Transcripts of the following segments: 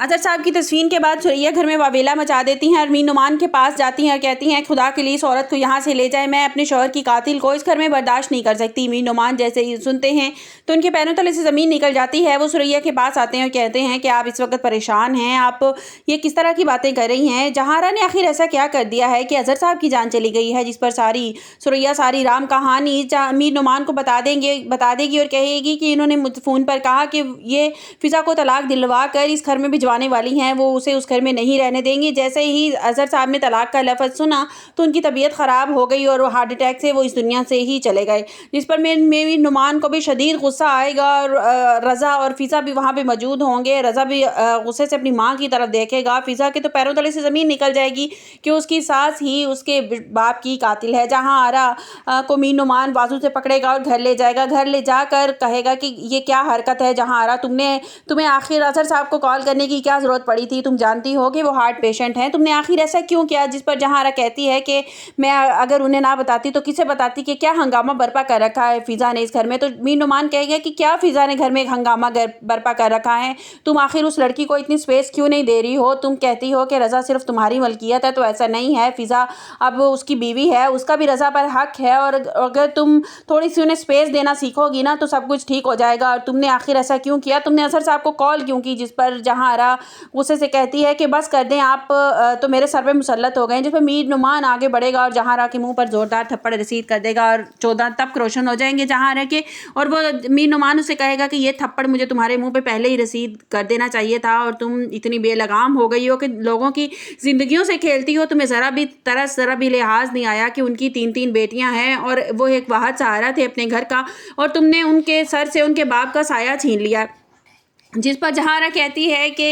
اظہر صاحب کی تسفین کے بعد ثریا گھر میں واویلا مچا دیتی ہیں اور مین نعمان کے پاس جاتی ہیں اور کہتی ہیں خدا کے لیے اس عورت کو یہاں سے لے جائیں، میں اپنے شوہر کی قاتل کو اس گھر میں برداشت نہیں کر سکتی۔ مین نعمان جیسے ہی سنتے ہیں تو ان کے پیروں تلے سے زمین نکل جاتی ہے۔ وہ ثریا کے پاس آتے ہیں اور کہتے ہیں کہ آپ اس وقت پریشان ہیں، آپ یہ کس طرح کی باتیں کر رہی ہیں؟ جہاں آرا نے آخر ایسا کیا کر دیا ہے کہ اظہر صاحب کی جان چلی گئی ہے؟ جس پر ثریا ساری رام کہانی مین نعمان کو بتا دے گی اور کہے گی کہ انہوں نے فون پر کہا کہ یہ فضا کو طلاق دلوا کر اس گھر میں بھجوانے والی ہیں، وہ اسے اس گھر میں نہیں رہنے دیں گی۔ جیسے ہی اظہر صاحب نے طلاق کا لفظ سنا تو ان کی طبیعت خراب ہو گئی اور ہارٹ اٹیک سے وہ اس دنیا سے ہی چلے گئے، جس پر مین نعمان کو بھی شدید غصہ آئے گا اور رضا اور فضا بھی وہاں پہ موجود ہوں گے۔ رضا بھی غصے سے اپنی ماں کی طرف دیکھے گا۔ فضا کے تو پیروں تلے سے زمین نکل جائے گی کہ اس کی ساس ہی اس کے باپ کی قاتل ہے۔ جہاں آرا کو مین نعمان بازو سے پکڑے گا اور گھر لے جائے گا، گھر لے جا کر کہے گا کہ یہ کیا حرکت ہے جہاں آرا، تمہیں آخر اظہر صاحب کو کال کرنے کی کیا ضرورت پڑی تھی؟ تم جانتی ہو کہ وہ ہارٹ پیشنٹ ہیں، تم نے آخر ایسا کیوں کیا؟ جس پر جہاں آرا کہتی ہے کہ میں اگر انہیں نہ بتاتی تو کسے بتاتی کہ کیا ہنگامہ برپا کر رکھا ہے فضا نے اس گھر میں۔ تو مین نعمان کہے گا کہ کیا فضا نے گھر میں ایک ہنگامہ برپا کر رکھا ہے؟ تم آخر اس لڑکی کو اتنی سپیس کیوں نہیں دے رہی ہو؟ تم کہتی ہو کہ رضا صرف تمہاری ملکیت ہے، تو ایسا نہیں ہے، فضا اب اس کی بیوی ہے، اس کا بھی رضا پر حق ہے، اور اگر تم تھوڑی سی انہیں سپیس دینا سیکھو گی نا تو سب کچھ ٹھیک ہو جائے گا۔ اور تم نے آخر ایسا کیوں کیا؟ تم نے اظہر صاحب کو کال کیوں کی؟ جس پر جہاں آرا غصے سے کہتی ہے کہ بس کر دیں، آپ تو میرے سر پہ مسلط ہو گئے ہیں۔ جس پر مین نعمان آگے بڑھے گا اور جہاں آرا کے منہ پر زوردار تھپڑ رسید کر دے گا اور 14 تب روشن ہو جائیں گے جہاں آرا کے، اور وہ مین نعمان اسے کہے گا کہ یہ تھپڑ مجھے تمہارے منہ پہ پہلے ہی رسید کر دینا چاہیے تھا، اور تم اتنی بے لگام ہو گئی ہو کہ لوگوں کی زندگیوں سے کھیلتی ہو، تمہیں ذرا بھی ترس، ذرا بھی لحاظ نہیں آیا کہ ان کی 3 بیٹیاں ہیں اور وہ ایک واحد سہارا تھے اپنے گھر کا، اور تم نے ان کے سر سے ان کے باپ کا سایہ چھین لیا۔ جس پر جہاں آرا کہتی ہے کہ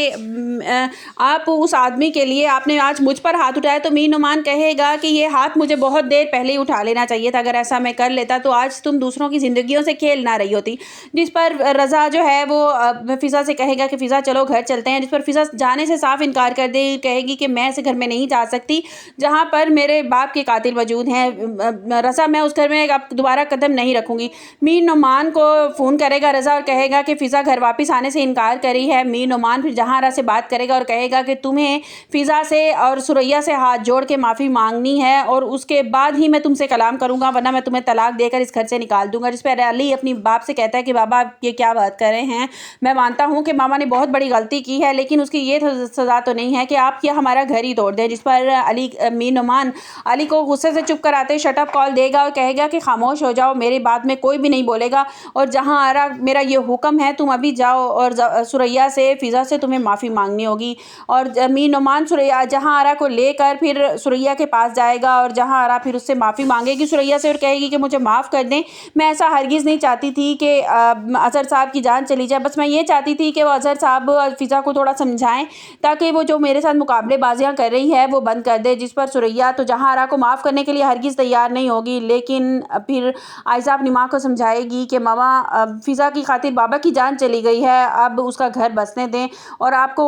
آپ اس آدمی کے لیے آپ نے آج مجھ پر ہاتھ اٹھایا، تو مین نعمان کہے گا کہ یہ ہاتھ مجھے بہت دیر پہلے ہی اٹھا لینا چاہیے تھا، اگر ایسا میں کر لیتا تو آج تم دوسروں کی زندگیوں سے کھیل نہ رہی ہوتی۔ جس پر رضا جو ہے وہ فضا سے کہے گا کہ فضا چلو گھر چلتے ہیں، جس پر فضا جانے سے صاف انکار کر دے، کہے گی کہ میں ایسے گھر میں نہیں جا سکتی جہاں پر میرے باپ کے قاتل موجود ہیں۔ رضا میں اس گھر میں اب دوبارہ قدم نہیں رکھوں گی۔ مین نعمان کو فون کرے گا رضا اور کہے گا کہ فضا گھر واپس آنے سے انکار کری ہے۔ مین نعمان پھر جہاں آرا سے بات کرے گا اور کہے گا کہ تمہیں فضا سے اور ثریا سے ہاتھ جوڑ کے معافی مانگنی ہے، اور اس کے بعد ہی میں تم سے کلام کروں گا، ورنہ میں تمہیں طلاق دے کر اس گھر سے نکال دوں گا۔ جس پہ علی اپنی باپ سے کہتا ہے کہ بابا آپ یہ کیا بات کر رہے ہیں؟ میں مانتا ہوں کہ ماما نے بہت بڑی غلطی کی ہے، لیکن اس کی یہ سزا تو نہیں ہے کہ آپ یہ ہمارا گھر ہی توڑ دیں۔ جس پر مین نعمان علی کو غصے سے چپ کراتے شٹ اپ کال دے گا اور کہے گا کہ خاموش ہو جاؤ، میرے بعد میں کوئی بھی نہیں بولے گا، اور جہاں آرا میرا یہ حکم ہے تم ابھی جاؤ اور ثریا سے فضا سے تمہیں معافی مانگنی ہوگی۔ اور مین نعمان جہاں آرا کو لے کر پھر ثریا کے پاس جائے گا اور جہاں آرا پھر اس سے معافی مانگے گی ثریا سے اور کہے گی کہ مجھے معاف کر دیں، میں ایسا ہرگز نہیں چاہتی تھی کہ اظہر صاحب کی جان چلی جائے، بس میں یہ چاہتی تھی کہ وہ اظہر صاحب اور فضا کو تھوڑا سمجھائیں تاکہ وہ جو میرے ساتھ مقابلے بازیاں کر رہی ہے وہ بند کر دے۔ جس پر ثریا تو جہاں آرا کو معاف کرنے کے لیے ہرگز تیار نہیں ہوگی، لیکن پھر عائزہ اپنی ماں کو سمجھائے گی کہ ماما فضا کی خاطر بابا کی جان چلی گئی ہے، اب اس کا گھر بسنے دیں، اور آپ کو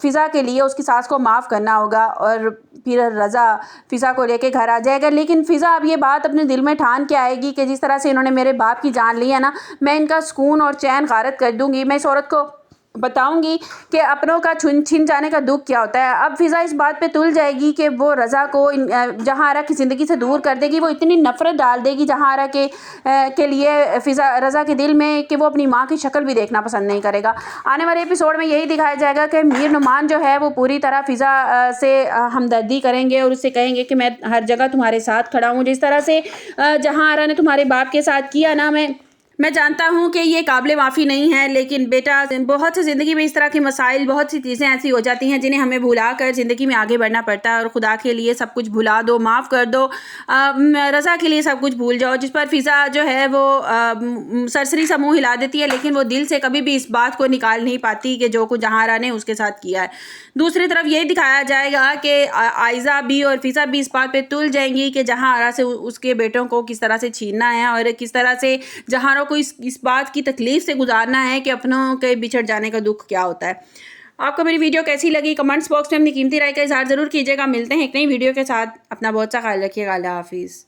فضا کے لیے اس کی ساس کو معاف کرنا ہوگا۔ اور پھر رضا فضا کو لے کے گھر آ جائے گا، لیکن فضا اب یہ بات اپنے دل میں ٹھان کے آئے گی کہ جس طرح سے انہوں نے میرے باپ کی جان لی ہے نا، میں ان کا سکون اور چین غارت کر دوں گی، میں اس عورت کو بتاؤں گی کہ اپنوں کا چھن جانے کا دکھ کیا ہوتا ہے۔ اب فضا اس بات پہ تل جائے گی کہ وہ رضا کو جہاں آرا کی زندگی سے دور کر دے گی، وہ اتنی نفرت ڈال دے گی جہاں آرا کے لیے رضا کے دل میں کہ وہ اپنی ماں کی شکل بھی دیکھنا پسند نہیں کرے گا۔ آنے والے ایپیسوڈ میں یہی دکھایا جائے گا کہ مین نعمان جو ہے وہ پوری طرح فضا سے ہمدردی کریں گے اور اس سے کہیں گے کہ میں ہر جگہ تمہارے ساتھ کھڑا ہوں، جس طرح سے جہاں آرا نے تمہارے باپ کے ساتھ کیا نا، میں جانتا ہوں کہ یہ قابل معافی نہیں ہے، لیکن بیٹا بہت سی زندگی میں اس طرح کے مسائل، بہت سی چیزیں ایسی ہو جاتی ہیں جنہیں ہمیں بھلا کر زندگی میں آگے بڑھنا پڑتا ہے، اور خدا کے لیے سب کچھ بھلا دو، معاف کر دو، رضا کے لیے سب کچھ بھول جاؤ۔ جس پر فضا جو ہے وہ سرسری سا منہ ہلا دیتی ہے، لیکن وہ دل سے کبھی بھی اس بات کو نکال نہیں پاتی کہ جو کچھ جہاں آرا نے اس کے ساتھ کیا ہے۔ دوسری طرف یہ دکھایا جائے گا کہ عائزہ بھی اور فضا بھی اس بات پہ تل جائیں گی کہ جہاں آرا سے اس کے بیٹوں کو کس طرح سے چھیننا ہے، اور کس طرح سے جہاں آرا کو اس بات کی تکلیف سے گزارنا ہے کہ اپنوں کے بچھڑ جانے کا دکھ کیا ہوتا ہے۔ آپ کو میری ویڈیو کیسی لگی؟ کمنٹس باکس میں اپنی قیمتی رائے کا اظہار ضرور کیجیے گا۔ ملتے ہیں ایک نئی ویڈیو کے ساتھ، اپنا بہت سا خیال رکھیے گا۔ اللہ حافظ۔